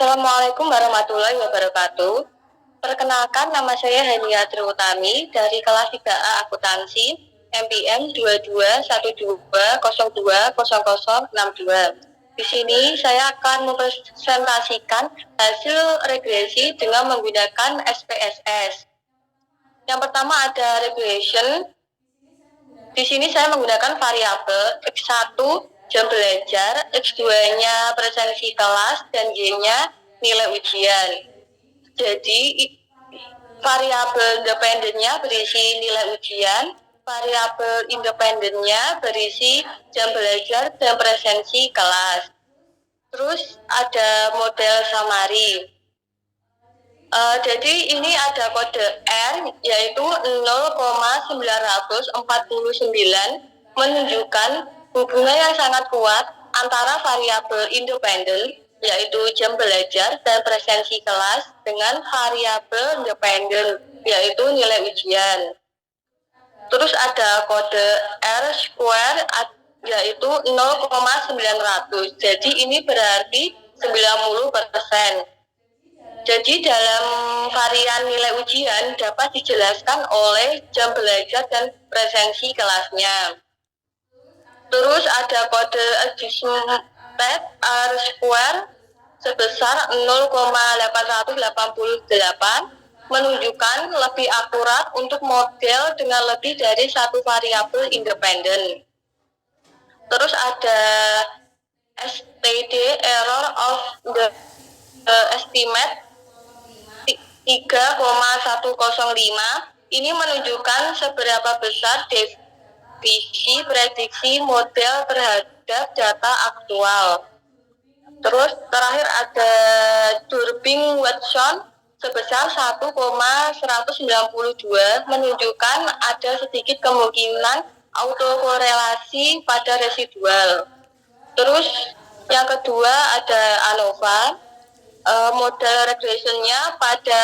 Assalamualaikum warahmatullahi wabarakatuh. Perkenalkan, nama saya Hania Triutami dari kelas 3A Akuntansi MPM 2212020062. Di sini saya akan mempresentasikan hasil regresi dengan menggunakan SPSS. Yang pertama ada regression. Di sini saya menggunakan variabel X1 jam belajar, X2-nya presensi kelas, dan Y-nya nilai ujian. Jadi variabel independennya berisi nilai ujian, variabel independennya berisi jam belajar dan presensi kelas. Terus ada model summary. Jadi ini ada kode R yaitu 0,949 menunjukkan hubungan yang sangat kuat antara variabel independen yaitu jam belajar dan presensi kelas dengan variabel independen yaitu nilai ujian. Terus ada kode R square yaitu 0,900. Jadi ini berarti 90%. Jadi dalam varian nilai ujian dapat dijelaskan oleh jam belajar dan presensi kelasnya. Terus ada kode adjustment R square sebesar 0,888 menunjukkan lebih akurat untuk model dengan lebih dari satu variabel independen. Terus ada STD error of the estimate 3,105 ini menunjukkan seberapa besar defisi prediksi model terhadap data aktual. Terus terakhir ada Durbin-Watson sebesar 1,192 menunjukkan ada sedikit kemungkinan autokorelasi pada residual. Terus yang kedua ada ANOVA. Model regressionnya pada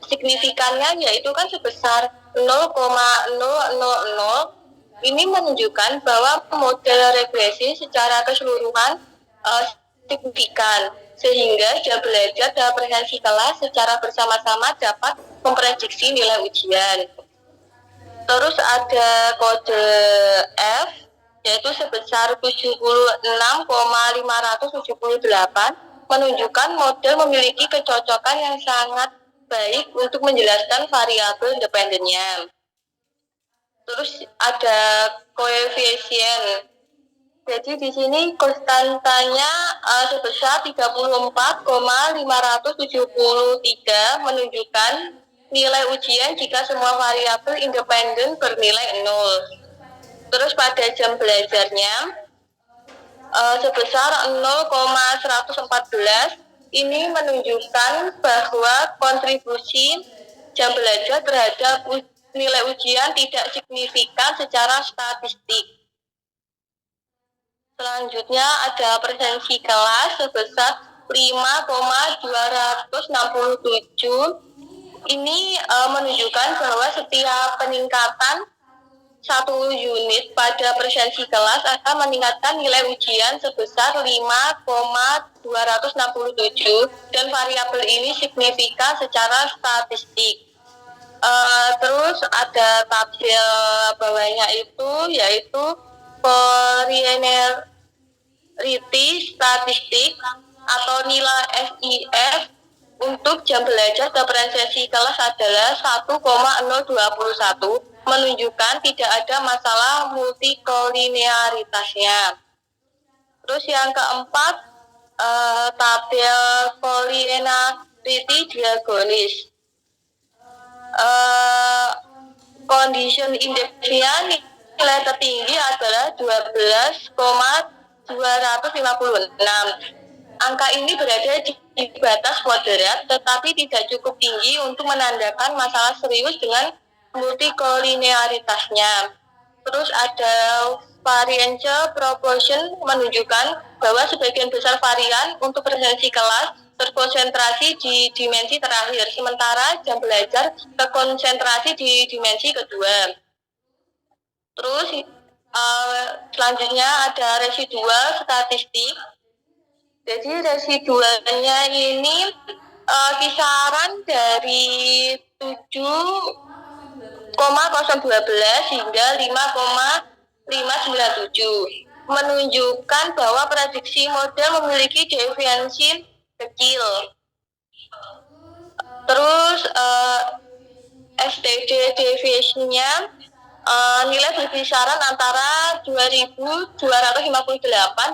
signifikannya yaitu kan sebesar 0,000. Ini menunjukkan bahwa model regresi secara keseluruhan signifikan sehingga jam belajar dan presensi kelas secara bersama-sama dapat memprediksi nilai ujian. Terus ada kode F yaitu sebesar 76,578 menunjukkan model memiliki kecocokan yang sangat baik untuk menjelaskan variabel independennya. Terus ada koefisien. Jadi di sini konstantanya sebesar 34,573 menunjukkan nilai ujian jika semua variabel independen bernilai 0. Terus pada jam belajarnya sebesar 0,114 ini menunjukkan bahwa kontribusi jam belajar terhadap nilai ujian tidak signifikan secara statistik. Selanjutnya ada presensi kelas sebesar 5,267. Ini menunjukkan bahwa setiap peningkatan 1 unit pada presensi kelas akan meningkatkan nilai ujian sebesar 5,267 dan variabel ini signifikan secara statistik. Terus ada tabel bawahnya itu yaitu linearity statistik atau nilai FIF untuk jam belajar ke presensi kelas adalah 1,021 menunjukkan tidak ada masalah multikolinearitasnya. Terus yang keempat tabel collinearity diagonis. Condition indexnya nilai tertinggi adalah 12,256. Angka ini berada di batas moderat tetapi tidak cukup tinggi untuk menandakan masalah serius dengan multikolinearitasnya. Terus ada variance proportion menunjukkan bahwa sebagian besar varian untuk presensi kelas terkonsentrasi di dimensi terakhir, sementara jam belajar terkonsentrasi di dimensi kedua. Terus selanjutnya ada residual statistik. Jadi residualnya ini kisaran dari 7,012 hingga 5,597, menunjukkan bahwa prediksi model memiliki deviasi kecil. Terus STD deviation-nya nilai berkisaran antara 2258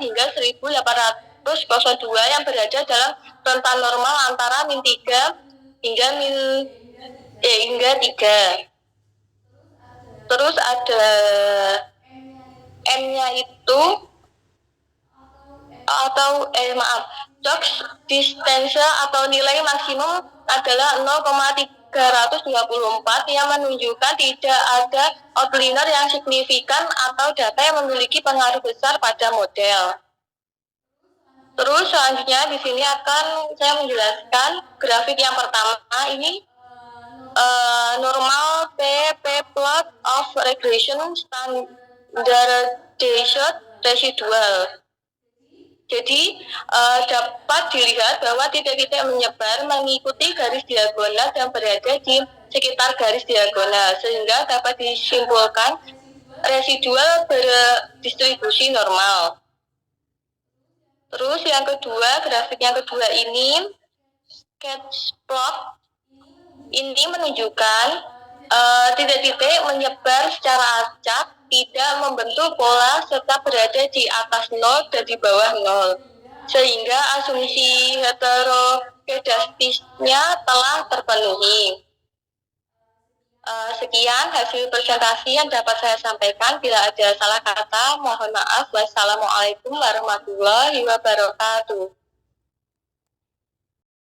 hingga 1802 yang berada dalam rentan normal antara min 3 hingga 3. Terus ada M-nya itu Cox distance atau nilai maksimum adalah 0,324 yang menunjukkan tidak ada outlier yang signifikan atau data yang memiliki pengaruh besar pada model. Terus selanjutnya di sini akan saya menjelaskan grafik yang pertama ini normal PP plot of regression standardized residual. Jadi dapat dilihat bahwa titik-titik menyebar mengikuti garis diagonal dan berada di sekitar garis diagonal, sehingga dapat disimpulkan residual berdistribusi normal. Terus yang kedua, grafik yang kedua ini sketch plot ini menunjukkan titik-titik menyebar secara acak, tidak membentuk pola serta berada di atas 0 dan di bawah 0, sehingga asumsi heterokedastisnya telah terpenuhi. Sekian hasil presentasi yang dapat saya sampaikan. Bila ada salah kata, mohon maaf. Wassalamualaikum warahmatullahi wabarakatuh.